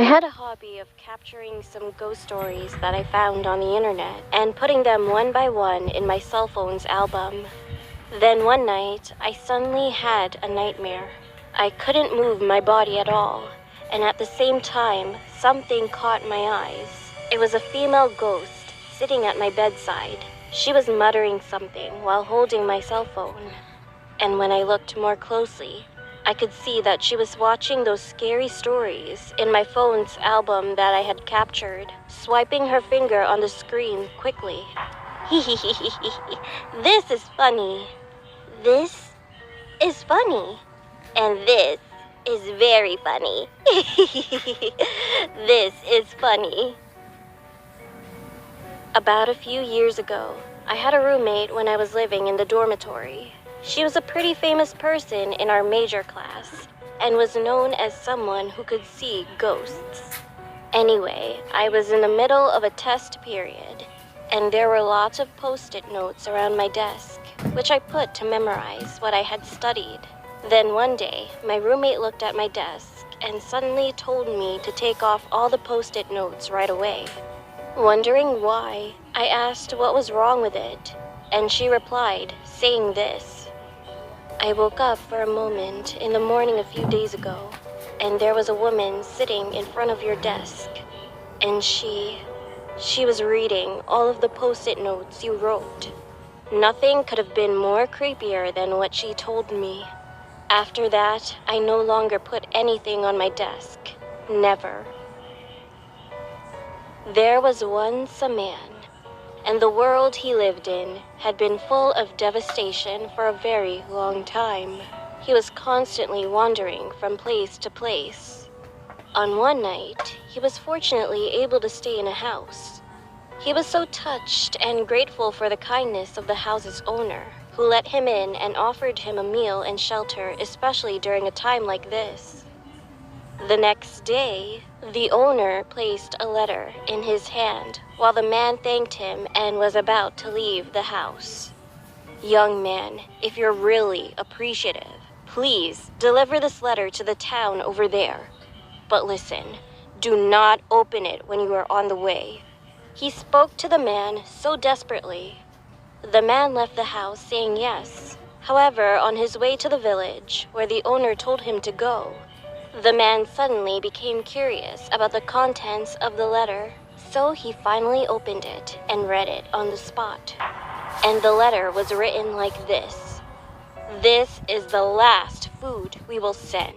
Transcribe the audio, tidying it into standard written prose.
had a hobby of capturing some ghost stories that I found on the internet and putting them one by one in my cell phone's album. Then one night, I suddenly had a nightmare. I couldn't move my body at all, and at the same time, something caught my eyes. It was a female ghost sitting at my bedside. She was muttering something while holding my cell phone. And when I looked more closely, I could see that she was watching those scary stories in my phone's album that I had captured, swiping her finger on the screen quickly. This is funny. This is funny. And this is very funny. This is funny. About a few years ago, I had a roommate when I was living in the dormitory. She was a pretty famous person in our major class and was known as someone who could see ghosts. Anyway, I was in the middle of a test period, and there were lots of post-it notes around my desk, which I put to memorize what I had studied. Then one day, my roommate looked at my desk and suddenly told me to take off all the post-it notes right away. Wondering why, I asked what was wrong with it, and she replied, saying this: "I woke up for a moment in the morning a few days ago, and there was a woman sitting in front of your desk, and she was reading all of the post-it notes you wrote. Nothing could have been more creepier than what she told me. After that, I no longer put anything on my desk. Never." There was once a man, and the world he lived in had been full of devastation for a very long time. He was constantly wandering from place to place. On one night, he was fortunately able to stay in a house. He was so touched and grateful for the kindness of the house's owner, who let him in and offered him a meal and shelter, especially during a time like this. The next day, the owner placed a letter in his hand while the man thanked him and was about to leave the house. "Young man, if you're really appreciative, please deliver this letter to the town over there. But listen, do not open it when you are on the way." He spoke to the man so desperately. The man left the house saying yes. However, on his way to the village, where the owner told him to go, the man suddenly became curious about the contents of the letter, so he finally opened it and read it on the spot. And the letter was written like this: "This is the last food we will send."